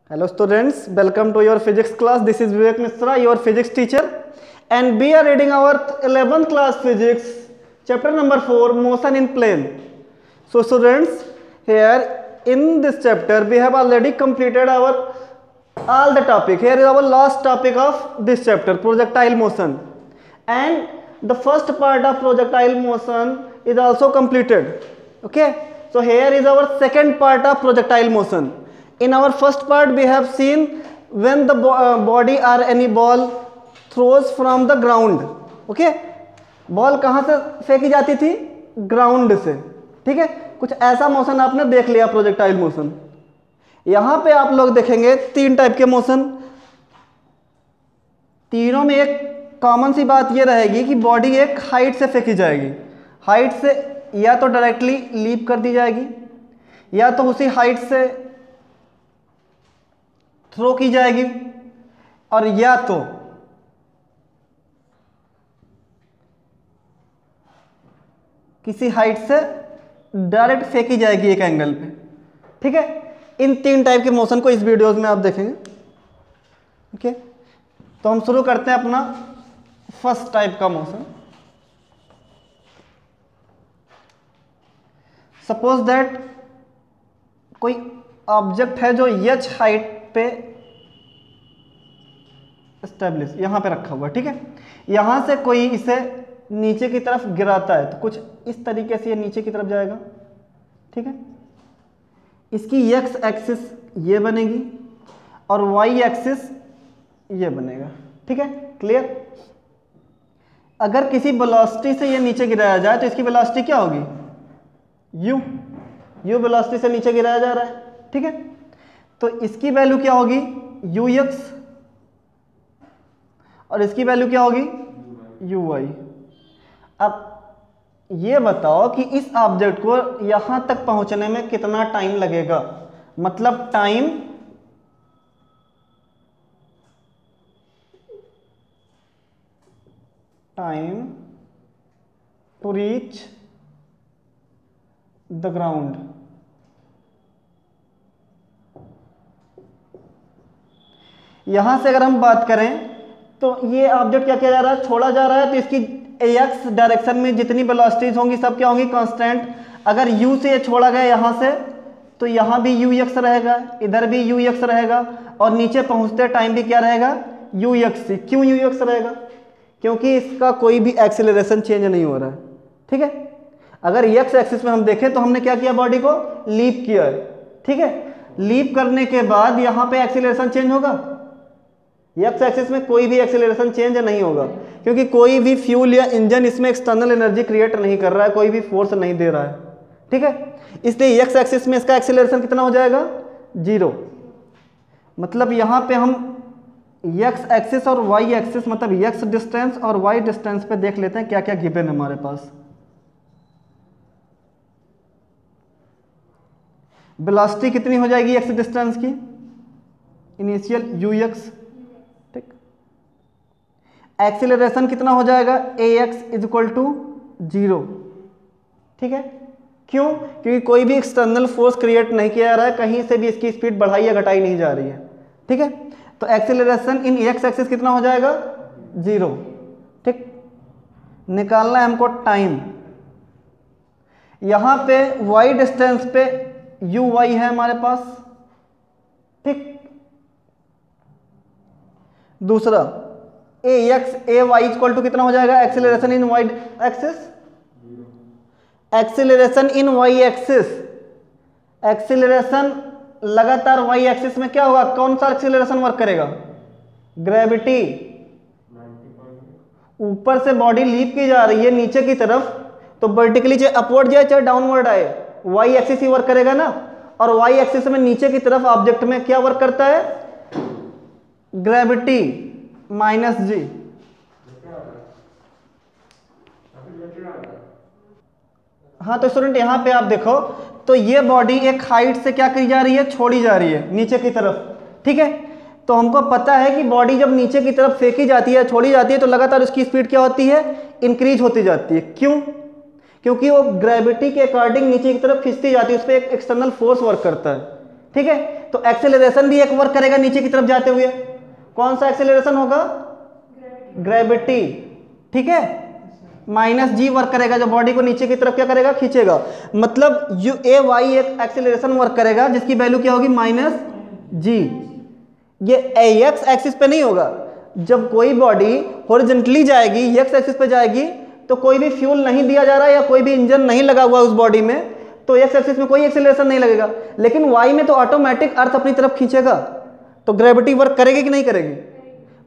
Hello students, welcome to your physics class. This is Vivek Misra, your physics teacher, and we are reading our 11th class physics, chapter number 4, motion in plane. So students, here in this chapter we have already completed our all the topic. Here is our last topic of this chapter, projectile motion, and the first part of projectile motion is also completed. Okay, so here is our second part of projectile motion. In our first part we have seen when the body or any ball throws from the ground. Okay, ball कहाँ से फेंकी जाती थी? Ground से. ठीक है, कुछ ऐसा मोशन आपने देख लिया, प्रोजेक्टाइल मोशन. यहाँ पे आप लोग देखेंगे तीन टाइप के मोशन. तीनों में एक कॉमन सी बात ये रहेगी कि बॉडी एक हाइट से फेंकी जाएगी. हाइट से या तो डायरेक्टली लीप कर दी जाएगी, या तो उसी हाइट से थ्रो की जाएगी, और या तो किसी हाइट से डायरेक्ट फेंकी जाएगी एक एंगल पे. ठीक है, इन तीन टाइप के मोशन को इस वीडियोस में आप देखेंगे. ओके, तो हम शुरू करते हैं अपना फर्स्ट टाइप का मोशन. सपोज दैट कोई ऑब्जेक्ट है जो एच हाइट पे एस्टेब्लिश यहां पे रखा हुआ है. ठीक है, यहां से कोई इसे नीचे की तरफ गिराता है तो कुछ इस तरीके से ये नीचे की तरफ जाएगा. ठीक है, इसकी एक्स एक्सिस ये बनेगी और वाई एक्सिस ये बनेगा. ठीक है, क्लियर. अगर किसी वेलोसिटी से ये नीचे गिराया जाए तो इसकी वेलोसिटी क्या होगी? यू वेलोसिटी से नीचे गिराया जा रहा है. ठीक है, तो इसकी वैल्यू क्या होगी? यू एक्स, और इसकी वैल्यू क्या होगी? U Y. अब ये बताओ कि इस ऑब्जेक्ट को यहां तक पहुंचने में कितना टाइम लगेगा. मतलब time to reach the ground. यहां से अगर हम बात करें तो ये ऑब्जेक्ट क्या किया जा रहा है? छोड़ा जा रहा है. तो इसकी एक्स डायरेक्शन में जितनी वेलोसिटीज होंगी सब क्या होंगी? कांस्टेंट. अगर यू से ये छोड़ा गया यहां से तो यहां भी यू एक्स रहेगा, इधर भी यू एक्स रहेगा, और नीचे पहुंचते टाइम भी क्या रहेगा? You x. क्यों यू एक्स रहेगा? क्योंकि इसका कोई भी एक्सीलरेशन चेंज नहीं हो रहा है. ठीक है, अगर एक्स एक्सिस में हम देखें तो हमने क्या किया? बॉडी को लीप किया है. ठीक है, लीप करने के बाद यहां पे एक्सीलरेशन चेंज होगा? एक्स एक्सिस में कोई भी एक्सीलरेशन चेंज नहीं होगा, क्योंकि कोई भी फ्यूल या इंजन इसमें एक्सटर्नल एनर्जी क्रिएट नहीं कर रहा है, कोई भी फोर्स नहीं दे रहा है. ठीक है, इसलिए एक्स एक्सिस में इसका एक्सीलरेशन कितना हो जाएगा? 0. मतलब यहां पे हम एक्स एक्सिस और वाई एक्सिस, मतलब एक्स डिस्टेंस और वाई डिस्टेंस पे देख लेते हैं क्या क्या गिवन है हमारे पास. वेलोसिटी कितनी हो जाएगी एक्स डिस्टेंस की? Initial you x. ठीक, एक्सीलरेशन कितना हो जाएगा? ए एक्स इज इक्वल टू 0. ठीक है, क्यों? क्योंकि कोई भी एक्सटर्नल फोर्स क्रिएट नहीं किया जा रहा है, कहीं से भी इसकी स्पीड बढ़ाई या घटाई नहीं जा रही है. ठीक है, तो एक्सीलरेशन इन एक्स एक्सिस कितना हो जाएगा? 0. ठीक, निकालना है हमको टाइम. यहां पे वाई डिस्टेंस पे यू वाई है हमारे पास. ठीक, दूसरा a x a y equal to कितना हो जाएगा? Acceleration in y axis. Acceleration in y axis, acceleration लगातार वाई एक्सिस में क्या होगा? कौन सा एक्सीलरेशन वर्क करेगा? ग्रेविटी. ऊपर से बॉडी लीप की जा रही है नीचे की तरफ, तो वर्टिकली चाहे अपवर्ड जाए चाहे डाउनवर्ड आए, वाई एक्सिस ही वर्क करेगा ना. और वाई एक्सिस में नीचे की तरफ ऑब्जेक्ट में क्या वर्क करता है? ग्रेविटी माइनस जी. हाँ, तो स्टूडेंट यहां पे आप देखो तो ये बॉडी एक हाइट से क्या की जा रही है? छोड़ी जा रही है नीचे की तरफ. ठीक है, तो हमको पता है कि बॉडी जब नीचे की तरफ फेंकी जाती है, छोड़ी जाती है, तो लगातार उसकी स्पीड क्या होती है? इंक्रीज होती जाती है. क्यों? क्योंकि वो ग्रेविटी के अकॉर्डिंग नीचे की तरफ खिंचती जाती है, उस पर एक एक्सटर्नल फोर्स वर्क करता है. ठीक है, तो एक्सेलरेशन भी एक वर्क करेगा नीचे की तरफ जाते हुए। कौन सा एक्सेलरेशन होगा? ग्रेविटी, ठीक है, माइनस जी वर्क करेगा जो बॉडी को नीचे की तरफ क्या करेगा, खींचेगा। मतलब यू ए वाई एक एक्सेलरेशन वर्क करेगा जिसकी वैल्यू क्या होगी, माइनस जी। ये एक्स एक्सिस पे नहीं होगा। जब कोई बॉडी हॉरिजॉन्टली जाएगी, एक्स एक्सिस पे जाएगी, तो कोई भी फ्यूल नहीं दिया जा रहा है या कोई भी इंजन नहीं लगा हुआ उस बॉडी में, तो एक्स एक्सिस में कोई एक्सेलरेशन नहीं लगेगा। लेकिन वाई में तो ऑटोमेटिक अर्थ अपनी तरफ खींचेगा, तो ग्रेविटी वर्क करेगी कि नहीं करेगी?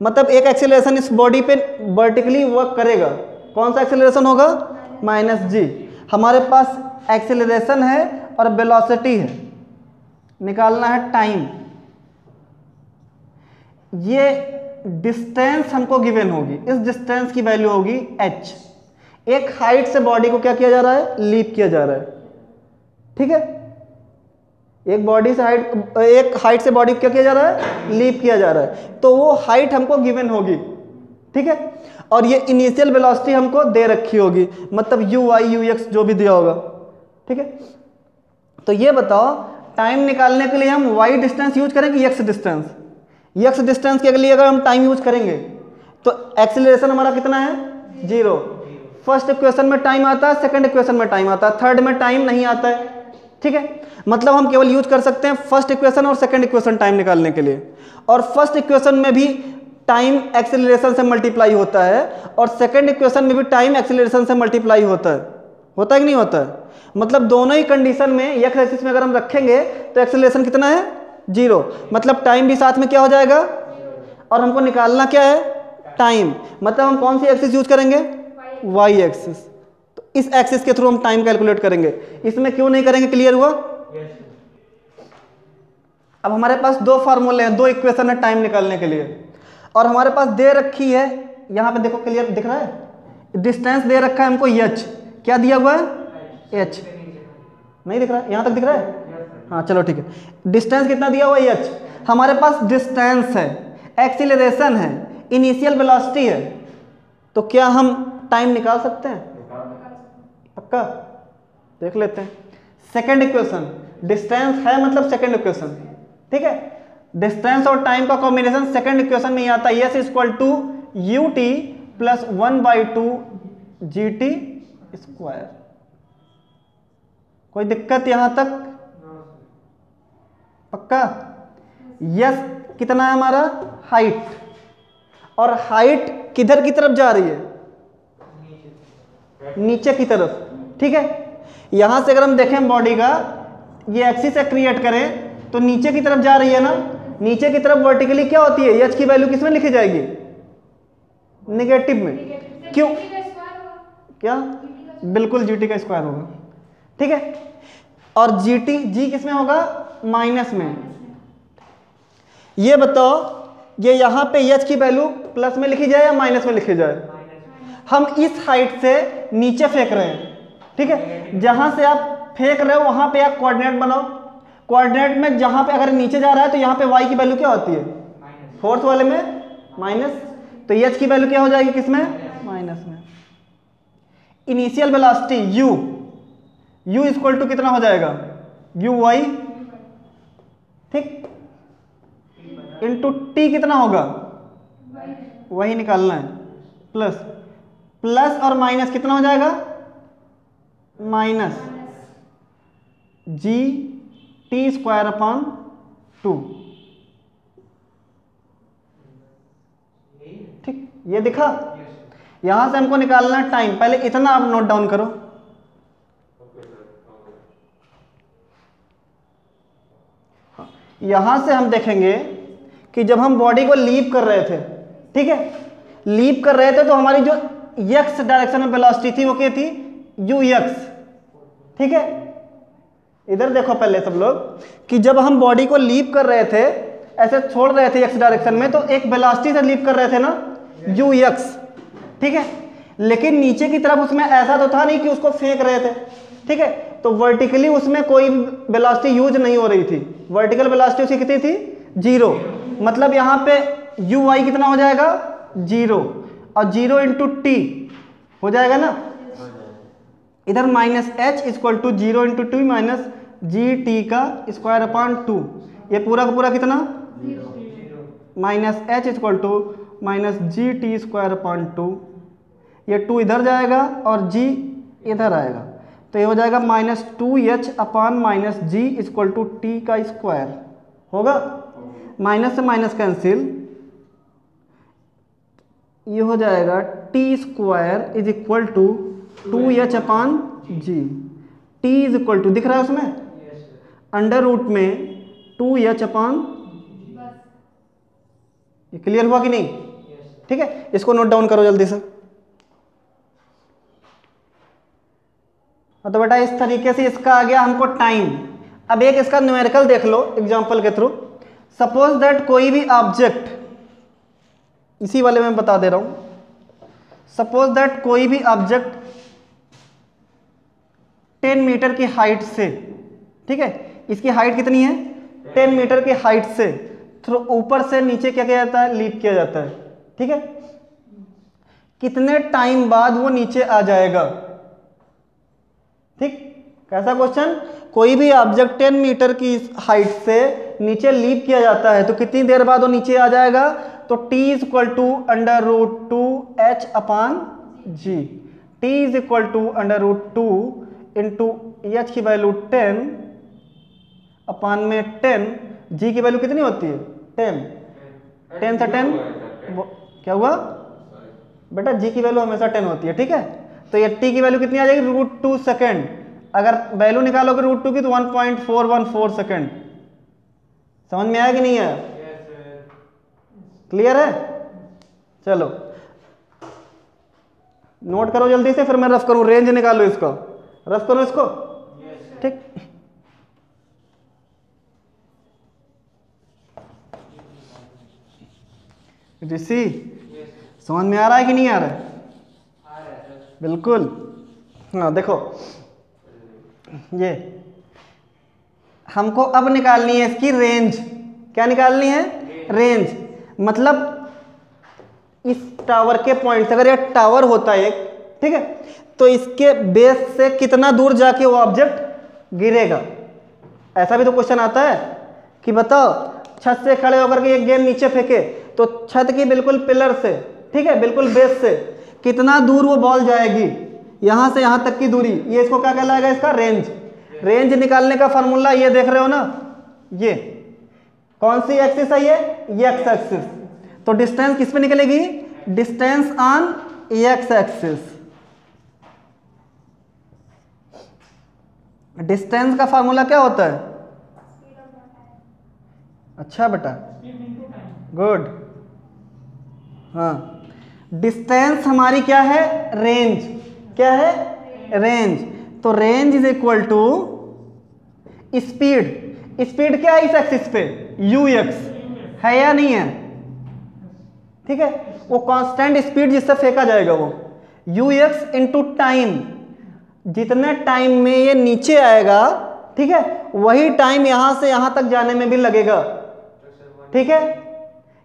मतलब एक एक्सेलरेशन इस बॉडी पे वर्टिकली वर्क करेगा। कौन सा एक्सेलरेशन होगा? माइनस जी। हमारे पास एक्सेलरेशन है और वेलोसिटी है, निकालना है टाइम। ये डिस्टेंस हमको गिवन होगी, इस डिस्टेंस की वैल्यू होगी h। एक हाइट से बॉडी को क्या किया जा रहा है, लीप किया जा रहा है, ठीक है। एक बॉडी से एक हाइट से बॉडी को क्या किया जा रहा है, लीप किया जा रहा है, तो वो हाइट हमको गिवन होगी, ठीक है। और ये इनिशियल वेलोसिटी हमको दे रखी होगी, मतलब यू वाई यू एक्स जो भी दिया होगा, ठीक है। तो ये बताओ टाइम निकालने के लिए हम वाई डिस्टेंस यूज करें कि एक्स डिस्टेंस? एक्स डिस्टेंस के लिए अगर हम टाइम यूज करेंगे तो एक्सेलरेशन हमारा कितना है, 0। फर्स्ट इक्वेशन में टाइम आता है, सेकंड इक्वेशन में टाइम आता है, थर्ड में टाइम नहीं आता है, ठीक है। मतलब हम केवल यूज कर सकते हैं फर्स्ट इक्वेशन और सेकंड इक्वेशन टाइम निकालने के लिए। और फर्स्ट इक्वेशन में भी टाइम एक्सेलरेशन से मल्टीप्लाई होता है और सेकंड इक्वेशन में भी टाइम एक्सेलरेशन से मल्टीप्लाई होता है कि नहीं होता है? मतलब दोनों ही कंडीशन में एक्स एक्सिस में अगर हम रखेंगे तो एक्सेलरेशन कितना है, 0। मतलब टाइम भी साथ में क्या हो जाएगा, और हमको निकालना क्या है, टाइम। मतलब हम कौन सी एक्सिस यूज करेंगे, वाई एक्सिस। तो इस एक्सिस के थ्रू हम टाइम कैलकुलेट करेंगे। इसमें क्यों नहीं करेंगे, क्लियर हुआ? अब हमारे पास दो फार्मूले हैं, दो इक्वेशन है टाइम निकालने के लिए, और हमारे पास दे रखी है, यहां पे देखो क्लियर दिख रहा है, डिस्टेंस दे रखा है हमको h। क्या दिया हुआ है, h। नहीं दिख रहा है, यहां तक दिख रहा है? हाँ चलो ठीक है। डिस्टेंस कितना दिया हुआ है, h। हमारे पास डिस्टेंस है, एक्सीलरेशन है, इनिशियल वेलोसिटी है, तो क्या हम टाइम निकाल सकते हैं? पक्का? देख लेते हैं। सेकंड इक्वेशन, डिस्टेंस है मतलब सेकंड इक्वेशन, ठीक है। डिस्टेंस और टाइम का कॉम्बिनेशन सेकंड इक्वेशन में ही आता है, s equal to U T plus 1/2 GT square. कोई दिक्कत यहां तक? पक्का? यस कितना है हमारा, हाइट। और हाइट किधर की तरफ जा रही है, नीचे की तरफ, ठीक है। यहां से अगर हम देखें बॉडी का ये एक्सिस से क्रिएट करें तो नीचे की तरफ जा रही है ना, नीचे की तरफ वर्टिकली क्या होती है, एच की वैल्यू किस में लिखी जाएगी, नेगेटिव में। क्यों? क्या? बिल्कुल जीटी का स्क्वायर होगा, ठीक है। और जीटी जी किस में होगा, माइनस में। ये बताओ ये यहां पे एच की वैल्यू प्लस में लिखी जाए या माइनस में लिखी जाए? हम इस हाइट से नीचे फेंक रहे हैं, ठीक है। जहां से आप फेंक रहे हो वहां पे आप कोऑर्डिनेट बनाओ। कोऑर्डिनेट में जहां पे अगर नीचे जा रहा है तो यहां पे y की वैल्यू क्या होती है, फोर्थ वाले में माइनस, तो h की वैल्यू क्या हो जाएगी किसमें, माइनस में। Initial velocity u equal to कितना हो जाएगा, u y, ठीक, इंटू t कितना होगा, वही निकालना है, प्लस और माइनस कितना हो जाएगा, minus G T square upon 2, ठीक। ये दिखा? यहां से हमको निकालना टाइम, पहले इतना आप नोट डाउन करो। यहां से हम देखेंगे कि जब हम बॉडी को लीप कर रहे थे, ठीक है, लीप कर रहे थे तो हमारी जो एक्स डायरेक्शन में वेलोसिटी थी वो क्या थी, यू एक्स, ठीक है। इधर देखो पहले सब लोग कि जब हम बॉडी को लीप कर रहे थे, ऐसे छोड़ रहे थे एक्स डायरेक्शन में, तो एक वेलोसिटी से लीप कर रहे थे ना, यू एक्स, ठीक है। लेकिन नीचे की तरफ उसमें ऐसा तो था नहीं कि उसको फेंक रहे थे, ठीक है। तो वर्टिकली उसमें कोई वेलोसिटी यूज नहीं हो रही थी, वर्टिकल वेलोसिटी उसकी कितनी थी, 0। मतलब यहाँ पे यू वाई कितना हो जाएगा, 0, और 0 इंटू टी हो जाएगा ना, इधर minus H equal to 0 into T minus G T का स्क्वायर अपॉन 2। ये पूरा का पूरा कितना, minus H equal to minus G T square upon 2, ये 2 इधर जाएगा और जी इधर आएगा, तो ये हो जाएगा minus 2h upon minus G equal to T का स्क्वायर होगा। माइनस से माइनस कैंसिल, ये हो जाएगा T square is equal to 2h upon G. T is equal to दिख रहा है उसमें, अंडर रूट में 2h अपॉन, ये क्लियर हुआ कि नहीं? ठीक है, इसको नोट डाउन करो जल्दी से। तो बेटा इस तरीके से इसका आ गया हमको टाइम। अब एक इसका न्यूमेरिकल देख लो एग्जांपल के थ्रू। सपोज दैट कोई भी ऑब्जेक्ट, इसी वाले में बता दे रहा हूं, सपोज दैट कोई भी ऑब्जेक्ट 10 मीटर की हाइट से, ठीक है, इसकी हाइट कितनी है 10 मीटर की हाइट से थ्रू ऊपर से नीचे क्या किया जाता है, लीप किया जाता है, ठीक है। कितने टाइम बाद वो नीचे आ जाएगा? ठीक, कैसा क्वेश्चन, कोई भी ऑब्जेक्ट 10 मीटर की हाइट से नीचे लीप किया जाता है तो कितनी देर बाद वो नीचे आ जाएगा? तो t is equal to under root 2h upon G. t is equal to under root 2 into H की वैल्यू 10 अपॉन में 10, g की वैल्यू कितनी होती है 10, 10 से 10 क्या हुआ बेटा, g की वैल्यू हमेशा 10 होती है, ठीक है। तो ये t की वैल्यू कितनी आ जाएगी, रूट 2 सेकेंड। अगर वैल्यू निकालोगे रूट 2 की तो 1.414 सेकेंड। समझ में आया कि नहीं है? क्लियर है? चलो नोट करो जल्दी से, फिर मैं रफ करूं, रेंज निकालो इसका, रफ करो इसको, ठीक। ऋषि समझ में आ रहा है कि नहीं आ रहा है? बिल्कुल। हाँ देखो, ये हमको अब निकालनी है इसकी रेंज। क्या निकालनी है? रेंज। मतलब इस टावर के पॉइंट से, अगर ये टावर होता है एक, ठीक है, तो इसके बेस से कितना दूर जाके वो ऑब्जेक्ट गिरेगा। ऐसा भी तो क्वेश्चन आता है कि बताओ छत से खड़े होकर के एक गेंद नीचे फेंके तो छत की बिल्कुल पिलर से, ठीक है, बिल्कुल बेस से कितना दूर वो बॉल जाएगी, यहां से यहां तक की दूरी, ये इसको क्या कहलाएगा, इसका रेंज। रेंज निकालने का फॉर्मूला ये देख रहे हो ना, ये कौन सी एक्सिस है, ये एक्स एक्सिस। तो डिस्टेंस किस पे निकलेगी, distance on x axis. Distance का फॉर्मूला क्या होता है? अच्छा बेटा, गुड। हाँ, डिस्टेंस हमारी क्या है, रेंज। क्या है, रेंज। तो range is equal to speed. Speed क्या है इस एक्सिस पे, यू एक्स है या नहीं है, ठीक है, वो कांस्टेंट स्पीड जिससे फेंका जाएगा वो यू एक्स इंटू टाइम। जितने टाइम में ये नीचे आएगा, ठीक है, वही टाइम यहां से यहां तक जाने में भी लगेगा, ठीक है,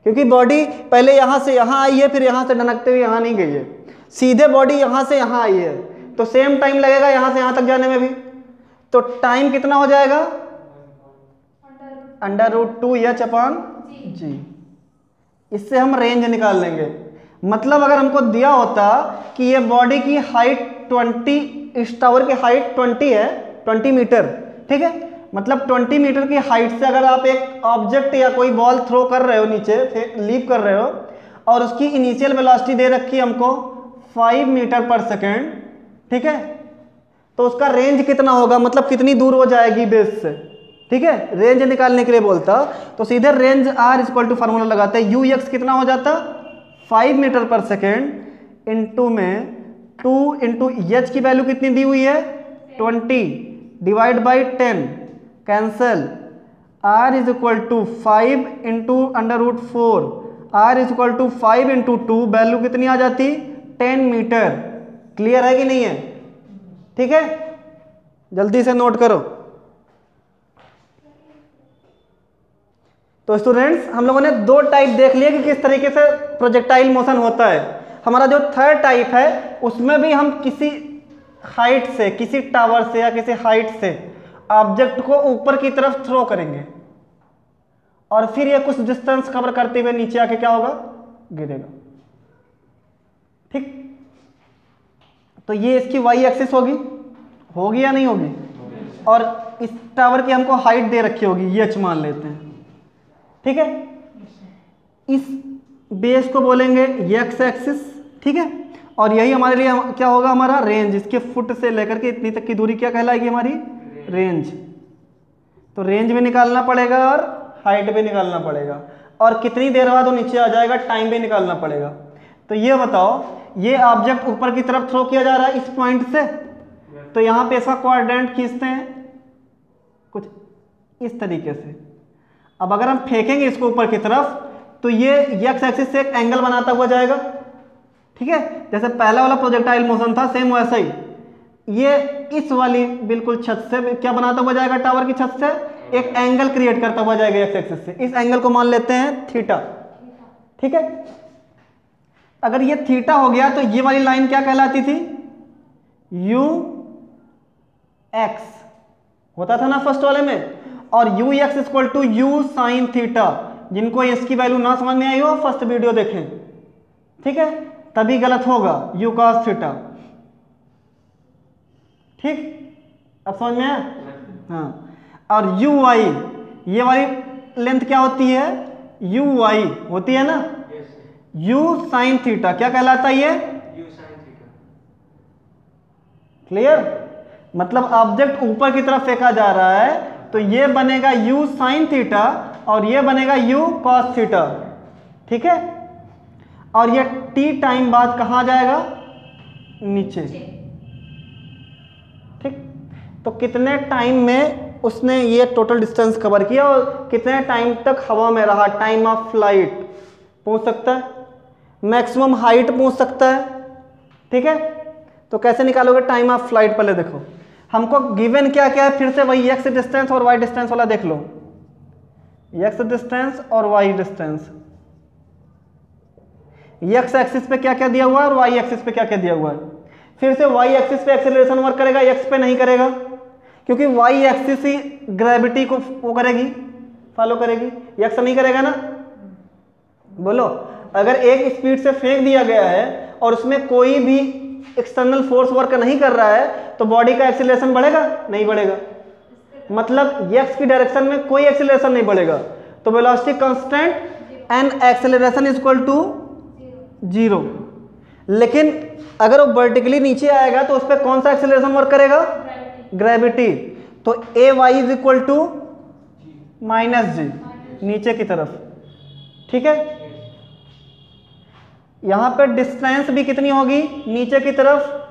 क्योंकि बॉडी पहले यहां से यहां आई है, फिर यहां से ढनकते हुए यहां नहीं गई है, सीधे बॉडी यहां से यहां आई है, तो सेम टाइम लगेगा यहां से यहां तक जाने में भी। तो टाइम कितना हो जाएगा, अंडर रूट 2h अपॉन जी। इससे हम रेंज निकाल लेंगे। मतलब अगर हमको दिया होता कि ये बॉडी की हाइट 20, इस टावर की हाइट 20 है, 20 मीटर, ठीक है, मतलब 20 मीटर की हाइट से अगर आप एक ऑब्जेक्ट या कोई बॉल थ्रो कर रहे हो, नीचे लीप कर रहे हो, और उसकी इनिशियल वेलोसिटी दे रखी है हमको 5 मीटर पर सेकेंड, ठीक है, तो उसका रेंज कितना होगा, मतलब कितनी दूर वो जाएगी बेस से, ठीक है। रेंज निकालने के लिए बोलता तो सीधे range R equal to formula लगाते हैं, यू एक्स कितना हो जाता 5 मीटर पर सेकेंड इंटू में 2 इंटू एच की वैल्यू कितनी दी हुई है 20 divide by 10 cancel, R is equal to 5 into under root 4, R is equal to 5 into 2, value कितनी आ जाती 10 मीटर। क्लियर है कि नहीं है? ठीक है, जल्दी से नोट करो। तो स्टूडेंट्स हम लोगों ने दो टाइप देख लिए कि किस तरीके से प्रोजेक्टाइल मोशन होता है। हमारा जो थर्ड टाइप है उसमें भी हम किसी हाइट से, किसी टावर से या किसी हाइट से ऑब्जेक्ट को ऊपर की तरफ थ्रो करेंगे, और फिर ये कुछ डिस्टेंस कवर करते हुए नीचे आके क्या होगा, गिरेगा। ठीक, तो ये इसकी वाई एक्सिस होगी या नहीं होगी, और इस टावर की हमको हाइट दे रखी होगी, ये एच मान लेते हैं। ठीक है, इस बेस को बोलेंगे एक्स एक्सिस। ठीक है, और यही हमारे लिए क्या होगा, हमारा रेंज। इसके फुट से लेकर के इतनी तक की दूरी क्या कहलाएगी, हमारी रेंज। तो रेंज भी निकालना पड़ेगा और हाइट भी निकालना पड़ेगा, और कितनी देर बाद वो नीचे आ जाएगा, टाइम भी निकालना पड़ेगा। तो ये बताओ, ये ऑब्जेक्ट ऊपर की तरफ थ्रो किया जा रहा है इस पॉइंट से, तो यहाँ पे इसका कोऑर्डिनेट खींचते हैं कुछ इस तरीके से। अब अगर हम फेंकेंगे इसको ऊपर की तरफ, तो ये एक्स एक्सिस से एक एंगल बनाता हुआ जाएगा। ठीक है, जैसे पहला वाला प्रोजेक्टाइल मोशन था, सेम वैसा ही ये इस वाली बिल्कुल छत से क्या बनाता हुआ जाएगा, टावर की छत से एक एंगल क्रिएट करता हुआ जाएगा एक्स एक्सिस से। इस एंगल को मान लेते हैं थीटा। ठीक है, अगर ये थीटा हो गया तो ये वाली लाइन क्या कहलाती थी, यू एक्स होता था ना फर्स्ट वाले में, और U X equal to U sine theta. जिनको इसकी वैल्यू ना समझ में आई हो, फर्स्ट वीडियो देखें। ठीक है, तभी गलत होगा, यू कॉस थीटा। ठीक, अब समझ में आया। हाँ, और यू वाई, ये वाली लेंथ क्या होती है, यू वाई होती है ना, यू साइन थीटा क्या कहलाता है, ये यू साइन थीटा। क्लियर, मतलब ऑब्जेक्ट ऊपर की तरफ फेंका जा रहा है, तो ये बनेगा यू साइन थीटा और ये बनेगा यू कॉस थीटा। ठीक है, और ये टी टाइम बाद कहाँ जाएगा, नीचे। ठीक, तो कितने टाइम में उसने ये टोटल डिस्टेंस कवर किया और कितने टाइम तक हवा में रहा, टाइम ऑफ फ्लाइट पूछ सकता है, मैक्सिमम हाइट पूछ सकता है। ठीक है, तो कैसे निकालोगे टाइम ऑफ फ्लाइट, पहले देखो हमको गिवन क्या क्या है, फिर से वही एक्स डिस्टेंस और वाई डिस्टेंस वाला देख लो। एक्स डिस्टेंस और वाई डिस्टेंस, एक्स एक्सिस पे क्या क्या दिया हुआ है और वाई एक्सिस पे क्या क्या दिया हुआ है। फिर से वाई एक्सिस पे एक्सेलरेशन वर्क करेगा, एक्स पे नहीं करेगा, क्योंकि वाई एक्सिस ही ग्रेविटी को वो करेगी, फॉलो करेगी, एक्स नहीं करेगा ना। बोलो, अगर एक स्पीड से फेंक दिया गया है और उसमें कोई भी एक्सटर्नल फोर्स वर्क नहीं कर रहा है, तो बॉडी का एक्सेलरेशन बढ़ेगा, नहीं बढ़ेगा। मतलब एक्स की डायरेक्शन में कोई एक्सेलरेशन नहीं बढ़ेगा, तो velocity constant and acceleration is equal to 0। लेकिन अगर वो वर्टिकली नीचे आएगा तो उस पर कौन सा एक्सेलरेशन वर्क करेगा, ग्रेविटी। तो a y is equal to minus g, नीचे की तरफ। ठीक है, यहां पे डिस्टेंस भी कितनी होगी, नीचे की तरफ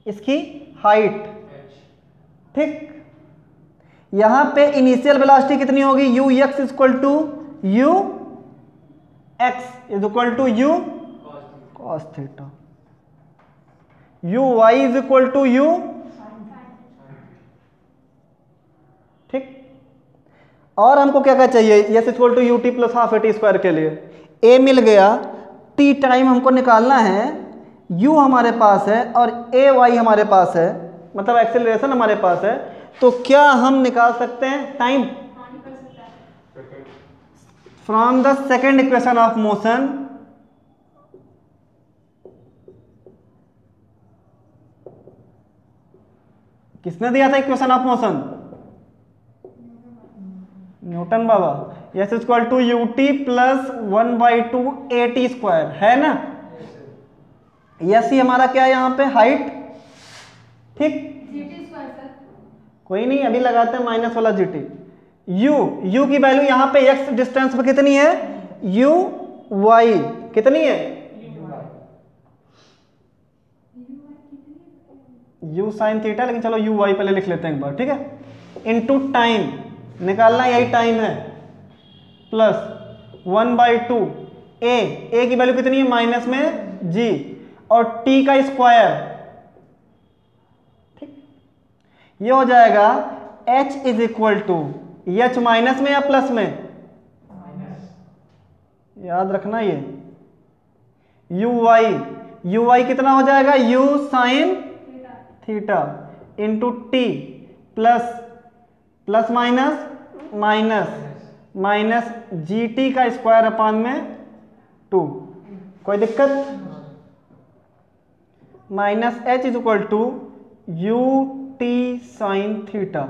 इसकी हाइट। ठीक, यहां पे इनिशियल वेलोसिटी कितनी होगी, U X equal to U X is equal to U cos theta, U Y is equal to U. ठीक, और हमको क्या क्या चाहिए, S equal to U T plus half A T square के लिए ए मिल गया, टी टाइम हमको निकालना है, यू हमारे पास है और ए वाई हमारे पास है, मतलब एक्सेलरेशन हमारे पास है। तो क्या हम निकाल सकते हैं time from the second equation of motion. किसने दिया था इक्वेशन ऑफ मोशन, न्यूटन बाबा। S equal to U T plus 1/2 A T square है ना। यस, ही हमारा क्या है यहाँ पे, हाइट। ठीक, कोई नहीं, अभी लगाते हैं माइनस वाला जी टी। यू की वैल्यू यहाँ पे एक्स डिस्टेंस पे कितनी है, यू वाई कितनी है, यू साइन थीटा, लेकिन चलो यू वाई पहले लिख लेते हैं एक बार। ठीक है, इनटू टाइम निकालना, यही टाइम है, प्लस 1/2 ए की वैल्यू कितनी है, माइनस में जी, और टी का स्क्वायर। ठीक, ये हो जाएगा h is equal to, H minus में या प्लस में, याद रखना ये, यू वाई कितना हो जाएगा, U sine theta into T plus minus minus G T का स्क्वायर अपान में 2। कोई दिक्कत? Minus H is equal to U T sine theta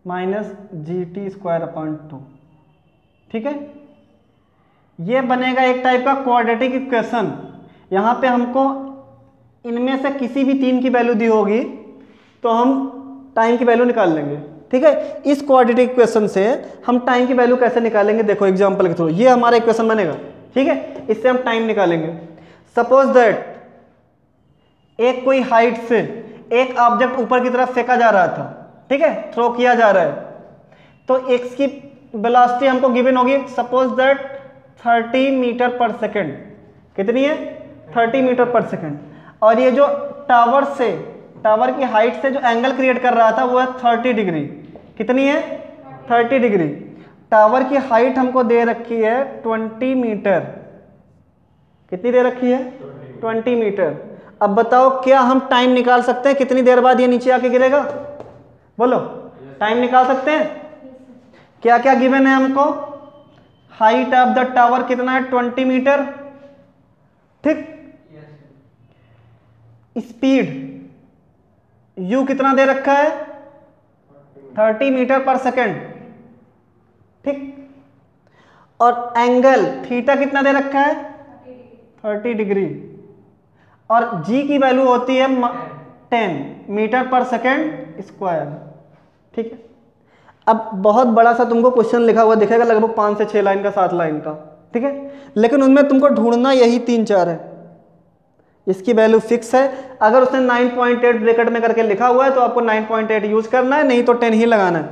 minus G T square upon 2। ठीक है, ये बनेगा एक टाइप का क्वाड्रेटिक इक्वेशन। यहां पे हमको इनमें से किसी भी तीन की वैल्यू दी होगी तो हम टाइम की वैल्यू निकाल लेंगे। ठीक है, इस क्वाड्रेटिक इक्वेशन से हम टाइम की वैल्यू कैसे निकालेंगे, देखो एग्जांपल के थ्रू ये हमारा इक्वेशन बनेगा। ठीक है, इससे हम टाइम निकालेंगे। सपोज दैट एक कोई हाइट से एक ऑब्जेक्ट ऊपर की तरफ फेंका जा रहा था, ठीक है, थ्रो किया जा रहा है, तो एक्स की वेलोसिटी हमको गिवन होगी सपोज दैट 30 मीटर पर सेकेंड। कितनी है? 30 मीटर पर सेकेंड। और ये जो टावर की हाइट से जो एंगल क्रिएट कर रहा था वो है 30 डिग्री। कितनी है? 30 डिग्री। टावर की हाइट हमको दे रखी है 20 मीटर। कितनी दे रखी है? 20 मीटर। अब बताओ क्या हम टाइम निकाल सकते हैं कितनी देर बाद ये नीचे आके गिरेगा? बोलो, टाइम निकाल सकते हैं? क्या क्या गिवन है हमको? हाइट ऑफ द टावर कितना है? 20 मीटर। ठीक, स्पीड यू कितना दे रखा है? 30 मीटर पर सेकेंड। ठीक, और एंगल थीटा कितना दे रखा है? 30 डिग्री। और जी की वैल्यू होती है 10 मीटर पर सेकेंड स्क्वायर। ठीक है, अब बहुत बड़ा सा तुमको क्वेश्चन लिखा हुआ दिखेगा, लगभग 5 से 6 लाइन का, 7 लाइन का। ठीक है, लेकिन उनमें तुमको ढूंढना यही 3-4 है। इसकी वैल्यू फिक्स है। अगर उसने 9.8 ब्रैकेट में करके लिखा हुआ है तो आपको 9.8 यूज करना है, नहीं तो 10 ही लगाना है।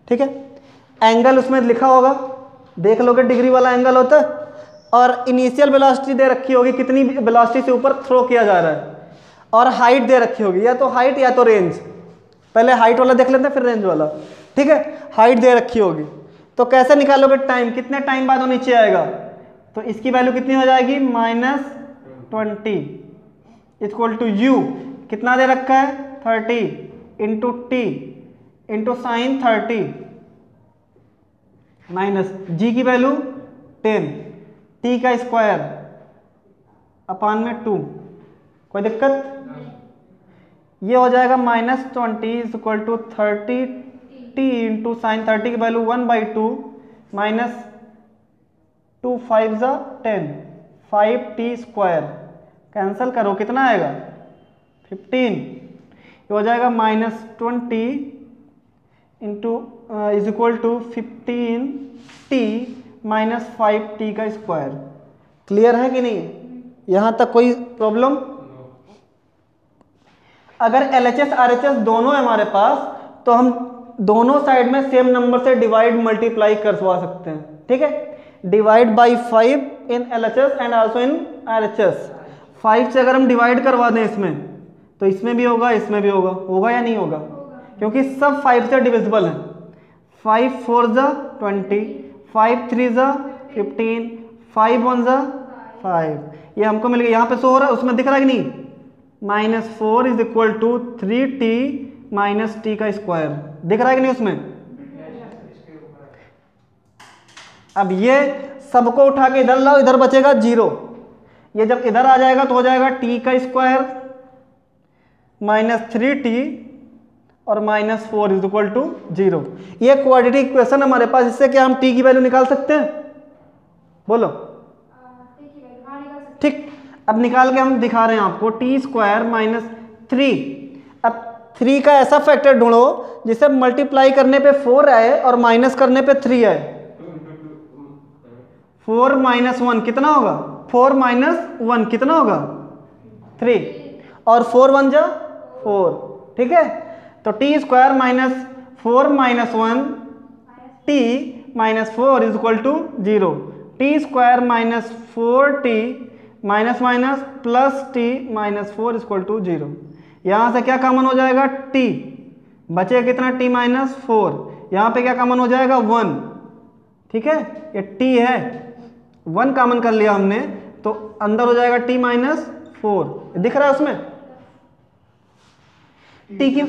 ठीक है, एंगल उसमें लिखा होगा, देख लोगे डिग्री वाला एंगल होता है। और इनिशियल वेलोसिटी दे रखी होगी, कितनी वेलोसिटी से ऊपर थ्रो किया जा रहा है। और हाइट दे रखी होगी, या तो हाइट या तो रेंज। पहले हाइट वाला देख लेते हैं फिर रेंज वाला। ठीक है, हाइट दे रखी होगी तो कैसे निकालोगे टाइम, कितने टाइम बाद वो नीचे आएगा? तो इसकी वैल्यू कितनी हो जाएगी? -20 इक्वल टू यू कितना दे रखा है? 30 into t into sine 30 minus g की वैल्यू 10 टी का स्क्वायर अपान में 2। कोई दिक्कत? ये हो जाएगा -20 equal to 30 t into sine 30 की वैल्यू 1/2 माइनस 2 5 ज़ा 10 5t स्क्वायर। कैंसिल करो, कितना आएगा? 15। ये हो जाएगा -20 into is equal to 15t minus 5t का स्क्वायर। क्लियर है कि नहीं? यहां तक कोई प्रॉब्लम? अगर LHS RHS दोनों है हमारे पास तो हम दोनों साइड में सेम नंबर से डिवाइड मल्टीप्लाई करवा सकते हैं। ठीक है, divide by 5 in LHS and also in RHS। 5 से अगर हम डिवाइड करवा दें इसमें तो इसमें भी होगा, इसमें भी होगा। होगा या नहीं होगा? क्योंकि सब 5 से डिविजिबल है। 5 4 ज़ा 20, 5 3 ज़ा 15, 5 1 ज़ा 5। ये हमको मिल गया। यहाँ पे शो हो रहा है, उसमें दिख रहा है कि नहीं? -4 is equal to 3t minus T का स्क्वायर। दिख रहा है कि नहीं उसमें? अब ये सबको उठा के इधर लाओ, इधर बचेगा 0। ये जब इधर आ जाएगा तो हो जाएगा t का स्क्वायर -3t और -4 इज इक्वल टू 0। ये क्वाड्रेटिक इक्वेशन हमारे पास, इससे क्या हम t की वैल्यू निकाल सकते हैं? बोलो। ठीक, अब निकाल के हम दिखा रहे हैं आपको। t square -3। अब 3 का ऐसा फैक्टर ढूंढो जिसे मल्टीप्लाई करने पे 4 आए और माइनस करने पे 3 आए। 4 - 1 कितना होगा? 4 - 1 कितना होगा? 3। और 4 1 जा 4। ठीक है, तो t square -4 - 1 t -4 is equal to 0। t square -4t minus minus plus t -4 is equal to 0। यहाँ से क्या कॉमन हो जाएगा? t बचेगा कितना? t -4। यहाँ पे क्या कॉमन हो जाएगा? 1। ठीक है, ये t है, 1 कॉमन कर लिया हमने तो अंदर हो जाएगा t -4। दिख रहा है उसमें? t की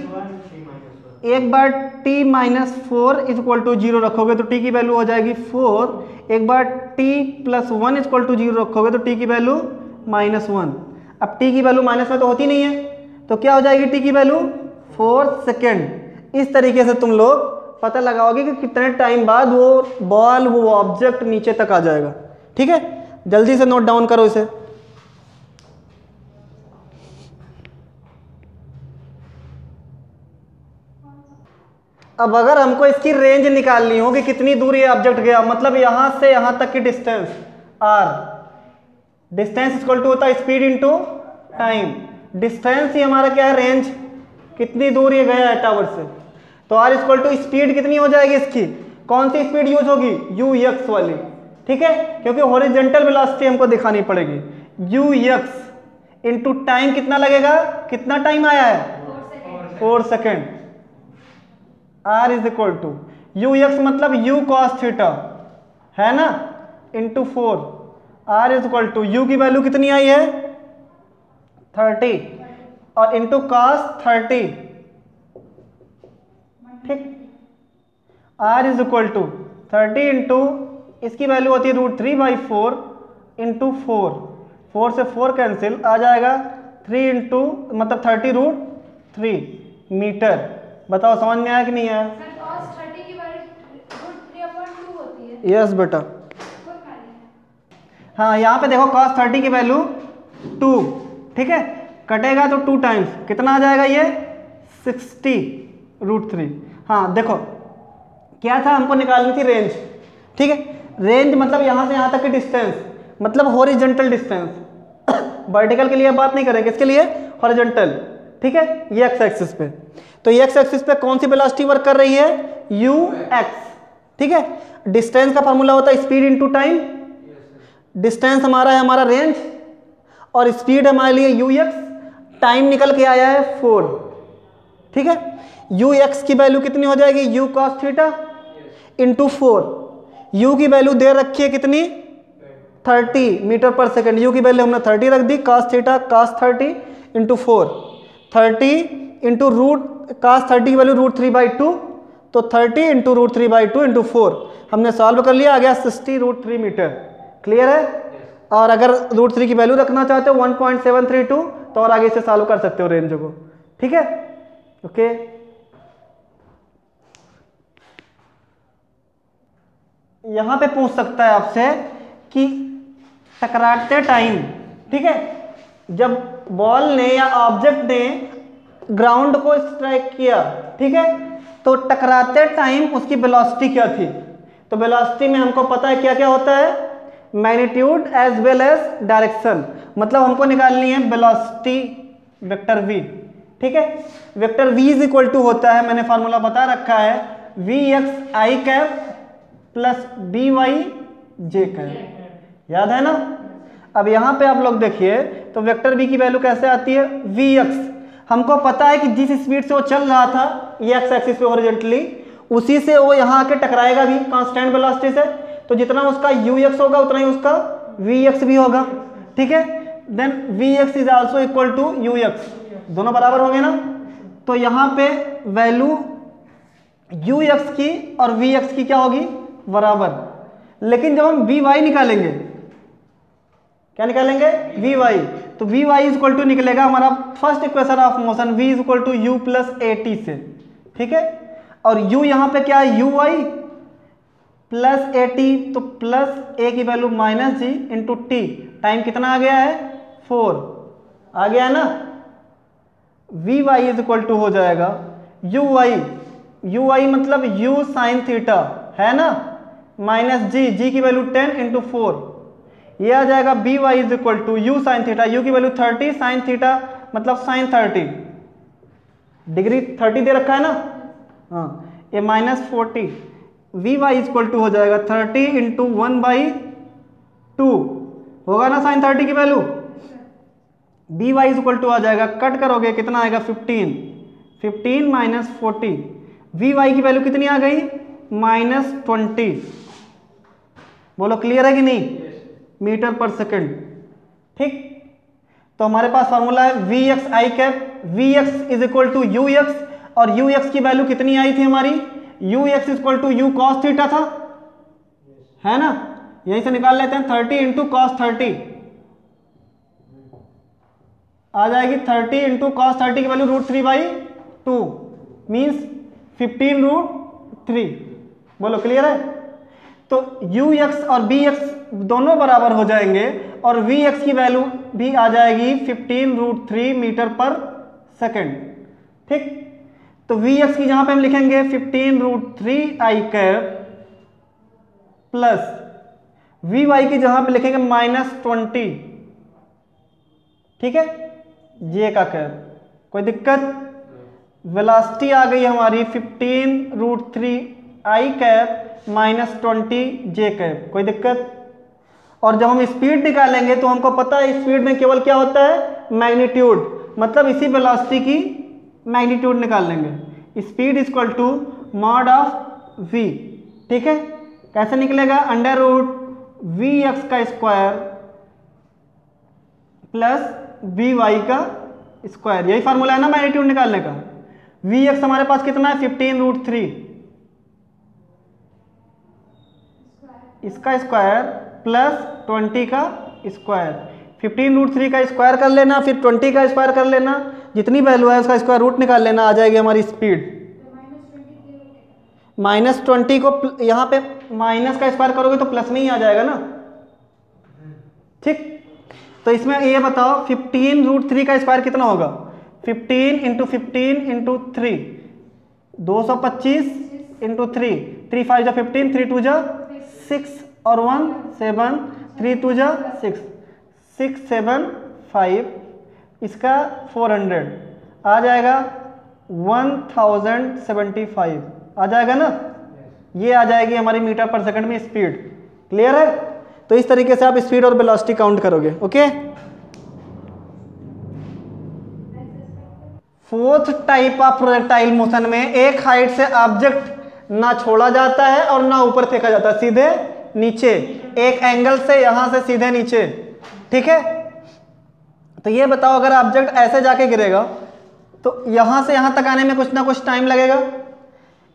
एक बार t minus 4 is equal to 0 रखोगे तो t की वैल्यू हो जाएगी 4। एक बार t plus 1 is equal to 0 रखोगे तो t की वैल्यू -1। अब t की वैल्यू माइनस में तो होती नहीं है, तो क्या हो जाएगी t की वैल्यू 4 सेकेंड। इस तरीके से तुम लोग पता लगाओगे कि कितने टाइम बाद वो बॉल, वो ऑब्जेक्ट नीचे तक आ जाएगा। ठीक है, जल्दी से नोट डाउन करो इसे। अब अगर हमको इसकी रेंज निकालनी हो कि कितनी दूर ये ऑब्जेक्ट गया, मतलब यहां से यहां तक की distance r, distance equal to होता है स्पीड इनटू टाइम। डिस्टेंस ही हमारा क्या है, रेंज, कितनी दूर ये गया है टावर से। तो r इक्वल टू स्पीड कितनी हो जाएगी इसकी, कौन सी स्पीड यूज होगी, ux वाली। ठीक है, क्योंकि हॉरिजॉन्टल वेलोसिटी हमको दिखानी पड़ेगी। ux इनटू टाइम कितना लगेगा, कितना टाइम आया है 4 second. r is equal to ux मतलब u cos थीटा है ना, into 4। r is equal to u की वैल्यू कितनी आई है 30 और इंटू cos 30। ठीक, r is equal to 30 into इसकी वैल्यू होती है √3/4 इंटू 4 से 4 कैंसिल आ जाएगा 3 इंटू मतलब 30√3 मीटर। बताओ समझ में आया कि नहीं आया? यस बेटा, हाँ यहाँ पे देखो cos 30 की वैल्यू 2। ठीक है, कटेगा तो 2 टाइम्स कितना आ जाएगा ये 60√3। हाँ देखो क्या था, हमको निकालनी थी रेंज। ठीक है, रेंज मतलब यहाँ से यहाँ तक की डिस्टेंस, मतलब हॉरिजॉन्टल डिस्टेंस। वर्टिकल के लिए बात नहीं करेंगे, इसके लिए हॉरिजॉन्टल। ठीक है, ये एक्स एक्सिस पे, तो ये एक्स एक्सिस पे कौन सी वेलोसिटी वर्क कर रही है, ux। ठीक है, डिस्टेंस का फॉर्मूला होता है स्पीड इनटू टाइम। डिस्टेंस हमारा है हमारा रेंज और स्पीड हमारे लिए ux। टाइम निकल के आया है 4। ठीक है, ux की वैल्यू कितनी हो जाएगी, u cos theta into 4। u की वैल्यू दे रखी है कितनी 30 मीटर पर सेकेंड, u की वैल्यू हमने 30 रख दी, cos theta cos 30 into 4। 30 into root cos 30 की वैल्यू √3/2, तो 30 इंटू √3/2 इंटू 4 हमने सॉल्व कर लिया, आ गया 60√3 मीटर। क्लियर है? और अगर √3 की वैल्यू रखना चाहते हो 1.732 तो और आगे से सॉल्व कर सकते हो रेंज को। ठीक है, ओके। यहां पे पूछ सकता है आपसे कि टकराते टाइम, ठीक है, जब बॉल ने या ऑब्जेक्ट ने ग्राउंड को स्ट्राइक किया, ठीक है, तो टकराते टाइम उसकी वेलोसिटी क्या थी। तो वेलोसिटी में हमको पता है क्या क्या होता है, magnitude as well as direction. मतलब हमको निकालनी है वेलोसिटी वेक्टर v। ठीक है, vector v is equal to होता है, मैंने फार्मूला बता रखा है, vx i cap plus by j cap. याद है ना? अब यहां पे आप लोग देखिए तो वेक्टर v की वैल्यू कैसे आती है, vx। हमको पता है कि जिस स्पीड से वो चल रहा था ये एक्स एक्सिस पे हॉरिजॉन्टली, उसी से वो यहाँ आके टकराएगा भी कांस्टेंट वेलोसिटी से। तो जितना उसका ux होगा उतना ही उसका vx भी होगा। ठीक है, then vx is also equal to ux, दोनों बराबर होंगे ना। तो यहाँ पे वैल्यू ux की और vx की क्या होगी, बराबर। लेकिन जब हम vy निकालेंगे, क्या निकालेंगे, vy, तो vy इज इक्वल टू निकलेगा हमारा first equation of motion, v is equal to u plus at से। ठीक है, और u यहाँ पे क्या है, uy प्लस at, तो प्लस a की वैल्यू माइनस जी इंटू टी। टाइम कितना आ गया है, 4 आ गया है ना। vy इज इक्वल टू हो जाएगा uy मतलब u साइन थीटा है ना, माइनस जी की वैल्यू 10 इंटू 4, ये आ जाएगा by is equal to u sine theta, u की वैल्यू 30, साइन थीटा मतलब साइन 30, डिग्री 30 दे रखा है ना, हाँ, ये -40। vy इज इक्वल टू हो जाएगा 30 इंटू 1/2 होगा ना साइन 30 की value. by is equal to आ जाएगा, कट करोगे कितना आएगा 15 माइनस 40, vy की वैल्यू कितनी आ गई -20। बोलो क्लियर है कि नहीं, मीटर पर सेकंड। ठीक, तो हमारे पास फॉर्मूला है vx i cap, vx is equal to ux और यू एक्स की वैल्यू कितनी आई थी हमारी, U X equal to U cos theta था, है ना, यहीं से निकाल लेते हैं 30 इंटू कॉस 30 आ जाएगी, 30 इंटू कॉस 30 की वैल्यू √3/2 मीन्स 15√3। बोलो क्लियर है। तो यू एक्स और बी एक्स दोनों बराबर हो जाएंगे और वी एक्स की वैल्यू भी आ जाएगी 15√3 मीटर पर सेकेंड। ठीक, तो वी एक्स की जहां पे हम लिखेंगे 15√3 आई कैप प्लस वी वाई की जहां पे लिखेंगे -20, ठीक है, जे का कैप। कोई दिक्कत? वेलोसिटी आ गई हमारी 15√3 आई कैप -20 जे कैप। कोई दिक्कत? और जब हम स्पीड निकालेंगे तो हमको पता है स्पीड में केवल क्या होता है, मैग्नीट्यूड, मतलब इसी वेलोसिटी की मैग्नीट्यूड निकाल लेंगे। Speed equal to mod of V. ठीक है, कैसे निकलेगा, √VX का स्क्वायर प्लस VY का स्क्वायर। यही फार्मूला है ना मैग्नीट्यूड निकालने का। VX हमारे पास कितना है 15√3, इसका स्क्वायर प्लस 20 का स्क्वायर। 15√3 का स्क्वायर कर लेना, फिर 20 का स्क्वायर कर लेना, जितनी वैल्यू है उसका स्क्वायर रूट निकाल लेना, आ जाएगी हमारी स्पीड। -20 को यहाँ पे माइनस का स्क्वायर करोगे तो प्लस में ही आ जाएगा ना। ठीक, तो इसमें ये बताओ 15√3 का स्क्वायर कितना होगा, 15 इंटू 15 इंटू 3, 225 इंटू 3, 3 5 जा 15, 3 2 जा 6 और 1 7, 3 2 जा 6, 6 7 5, इसका 400 आ जाएगा 1075 आ जाएगा ना। ये आ जाएगी हमारी मीटर पर सेकंड में स्पीड। क्लियर है? तो इस तरीके से आप स्पीड और वेलोसिटी काउंट करोगे। Okay, fourth type of projectile motion में एक हाइट से ऑब्जेक्ट ना छोड़ा जाता है और ना ऊपर फेंका जाता है, सीधे नीचे, एक एंगल से यहां से सीधे नीचे। ठीक है, तो ये बताओ अगर ऑब्जेक्ट ऐसे जाके गिरेगा तो यहां से यहां तक आने में कुछ ना कुछ टाइम लगेगा।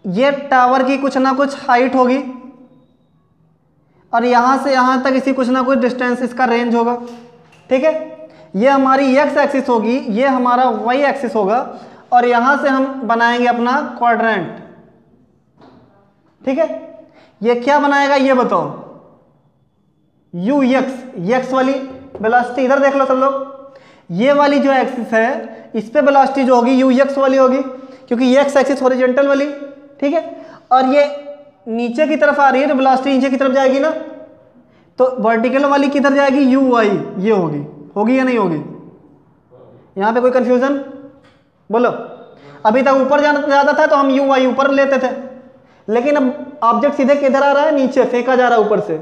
ये टावर की कुछ ना कुछ हाइट होगी और यहां से यहां तक इसी कुछ ना कुछ डिस्टेंस, इसका रेंज होगा। ठीक है, ये हमारी एक्स एक्सिस होगी, ये हमारा वाई एक्सिस होगा और यहां से हम बनाएंगे अपना क्वाड्रेंट। ठीक है, ये क्या बनाएगा ये बताओ, यू एक्स वाली वेलोसिटी इधर देख लो सब लोग। ये वाली जो एक्सिस है इस पे वेलोसिटी जो होगी यू एक्स वाली होगी, क्योंकि ये एक्स एक्सिस हॉरिजॉन्टल वाली। ठीक है, और ये नीचे की तरफ आ रही है तो वेलोसिटी नीचे की तरफ जाएगी ना, तो वर्टिकल वाली किधर जाएगी, यू वाई, ये होगी या नहीं होगी? यहां पे कोई कंफ्यूजन? बोलो। अभी तक ऊपर जाता था तो हम यू वाई ऊपर लेते थे, लेकिन अब ऑब्जेक्ट सीधे किधर आ रहा है, नीचे फेंका जा रहा है ऊपर से।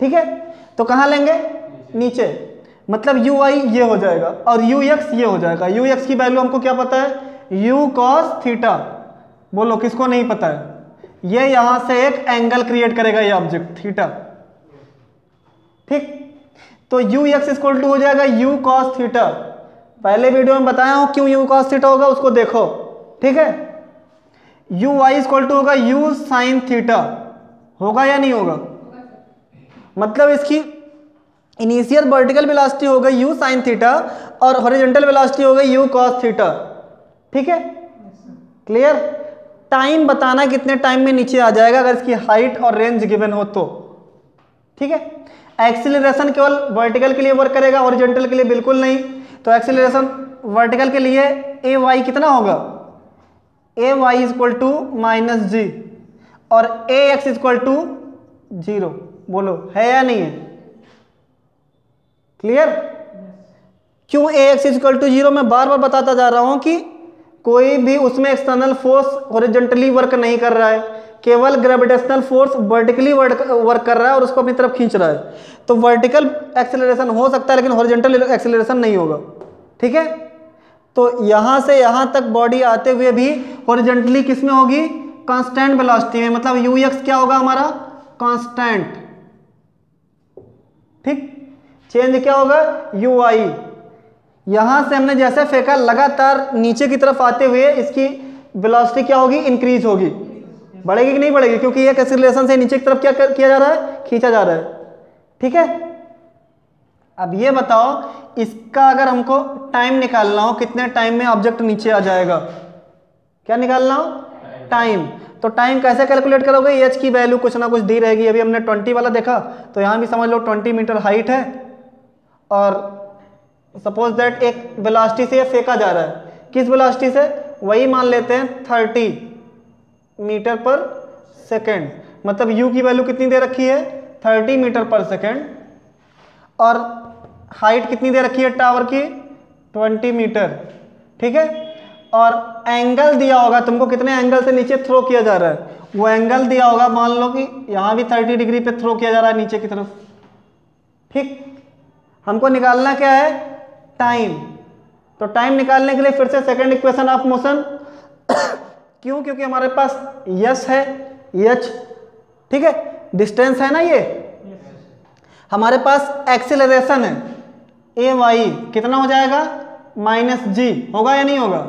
ठीक है, तो कहां लेंगे, नीचे, मतलब यू वाई ये हो जाएगा और यू एक्स ये हो जाएगा। यू एक्स की वैल्यू हमको क्या पता है, यू कॉस थीटा। बोलो किसको नहीं पता है? ये यहां से एक एंगल क्रिएट करेगा ये ऑब्जेक्ट थीटा। ठीक, तो यू एक्स इक्वल टू हो जाएगा यू कॉस थीटा। पहले वीडियो में बताया हूं क्यों यू कॉस थीटा होगा, उसको देखो। ठीक है, यू वाई इक्वल टू होगा यू साइन थीटा। होगा या नहीं होगा? मतलब इसकी इनिशियल वर्टिकल वेलोसिटी हो गई यू साइन थीटा और हॉरिजॉन्टल वेलोसिटी हो गई यू कॉस थीटा। ठीक है, क्लियर? टाइम बताना कितने टाइम में नीचे आ जाएगा अगर इसकी हाइट और रेंज गिवन हो तो। ठीक है, एक्सीलरेशन केवल वर्टिकल के लिए वर्क करेगा, हॉरिजॉन्टल के लिए बिल्कुल नहीं। तो एक्सीलरेशन वर्टिकल के लिए ए वाई कितना होगा, ए वाई इक्वल टू -g और ए एक्स इक्वल टू 0। बोलो है या नहीं है? क्लियर? क्यों ए एक्स इक्वल टू 0 मैं बार बार बताता जा रहा हूं कि कोई भी उसमें एक्सटर्नल फोर्स हॉरिजॉन्टली वर्क नहीं कर रहा है, केवल ग्रेविटेशनल फोर्स वर्टिकली वर्क कर रहा है और उसको अपनी तरफ खींच रहा है। तो वर्टिकल एक्सेलरेशन हो सकता है लेकिन हॉरिजॉन्टल एक्सेलरेशन नहीं होगा। ठीक है, तो यहां से यहां तक बॉडी आते हुए भी हॉरिजॉन्टली किस में होगी, कांस्टेंट वेलोसिटी में, मतलब यू एक्स क्या होगा हमारा, कांस्टेंट। ठीक, चेंज क्या होगा, यू आई। यहां से हमने जैसे फेंका लगातार नीचे की तरफ आते हुए इसकी वेलोसिटी क्या होगी, इंक्रीज होगी, बढ़ेगी कि नहीं बढ़ेगी, क्योंकि एक एक्सीलरेशन से नीचे की तरफ क्या किया जा रहा है, खींचा जा रहा है। ठीक है, अब ये बताओ इसका अगर हमको टाइम निकालना हो, कितने टाइम में ऑब्जेक्ट नीचे आ जाएगा, क्या निकालना हो, टाइम। तो टाइम कैसे कैलकुलेट करोगे, एच की वैल्यू कुछ ना कुछ दी रहेगी। अभी हमने 20 वाला देखा, तो यहाँ भी समझ लो 20 मीटर हाइट है और सपोज दैट एक वेलोसिटी से ये फेंका जा रहा है, किस वेलोसिटी से, वही मान लेते हैं 30 मीटर पर सेकेंड, मतलब u की वैल्यू कितनी दे रखी है, 30 मीटर पर सेकेंड, और हाइट कितनी दे रखी है टावर की, 20 मीटर। ठीक है, और एंगल दिया होगा तुमको, कितने एंगल से नीचे थ्रो किया जा रहा है, वो एंगल दिया होगा, मान लो कि यहाँ भी 30 डिग्री पे थ्रो किया जा रहा है नीचे की तरफ। ठीक, हमको निकालना क्या है, टाइम। तो टाइम निकालने के लिए फिर से सेकंड इक्वेशन ऑफ मोशन क्यों, क्योंकि हमारे पास यस है, एच, ठीक है, डिस्टेंस है ना, ये हमारे पास एक्सीलरेशन है ए वाई, कितना हो जाएगा, माइनस जी, होगा या नहीं होगा,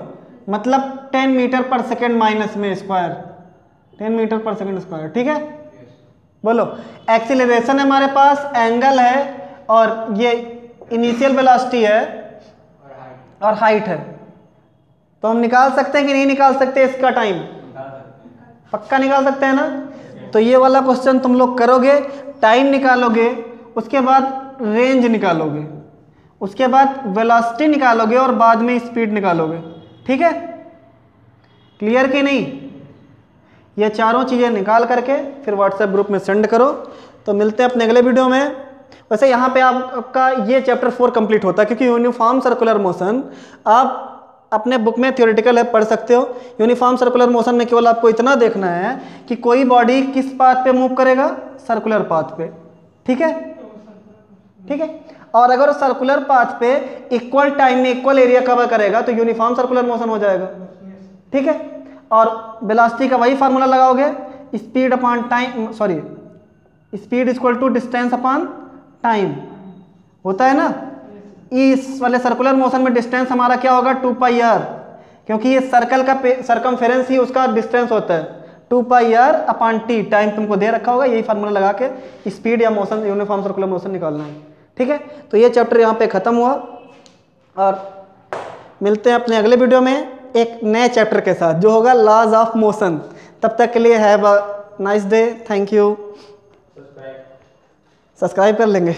मतलब 10 मीटर पर सेकेंड माइनस में स्क्वायर, 10 मीटर पर सेकेंड स्क्वायर। ठीक है, बोलो, एक्सीलरेशन है हमारे पास, एंगल है, और ये इनिशियल वेलोसिटी है और हाइट है। तो हम निकाल सकते हैं कि नहीं निकाल सकते इसका टाइम, पक्का निकाल सकते हैं ना। तो ये वाला क्वेश्चन तुम लोग करोगे, टाइम निकालोगे, उसके बाद रेंज निकालोगे, उसके बाद वेलोसिटी निकालोगे और बाद में स्पीड निकालोगे। ठीक है, क्लियर कि नहीं, ये चारों चीज़ें निकाल करके फिर व्हाट्सएप ग्रुप में सेंड करो। तो मिलते हैं अपने अगले वीडियो में। वैसे यहाँ पे आपका ये चैप्टर 4 कंप्लीट होता है, क्योंकि यूनिफॉर्म सर्कुलर मोशन आप अपने बुक में थ्योरेटिकल है पढ़ सकते हो। यूनिफॉर्म सर्कुलर मोशन में केवल आपको इतना देखना है कि कोई बॉडी किस पाथ पे मूव करेगा, सर्कुलर पाथ पे। ठीक है, ठीक है, और अगर सर्कुलर पाथ पे इक्वल टाइम में इक्वल एरिया कवर करेगा तो यूनिफॉर्म सर्कुलर मोशन हो जाएगा। ठीक है, और वेलोसिटी का वही फार्मूला लगाओगे, speed upon time, sorry speed equal to distance upon time, होता है ना। इस वाले सर्कुलर मोशन में डिस्टेंस हमारा क्या होगा, 2πr, क्योंकि ये सर्कल का सरकमफेरेंस ही उसका डिस्टेंस होता है, 2πr अपॉन टी, टाइम तुमको दे रखा होगा, यही फार्मूला लगा के स्पीड या मोशन, यूनिफॉर्म सर्कुलर मोशन निकालना है। ठीक है, तो ये चैप्टर यहाँ पे ख़त्म हुआ और मिलते हैं अपने अगले वीडियो में एक नए चैप्टर के साथ जो होगा लॉज ऑफ मोशन। तब तक के लिए have a nice day, thank you. Subscribe कर लेंगे।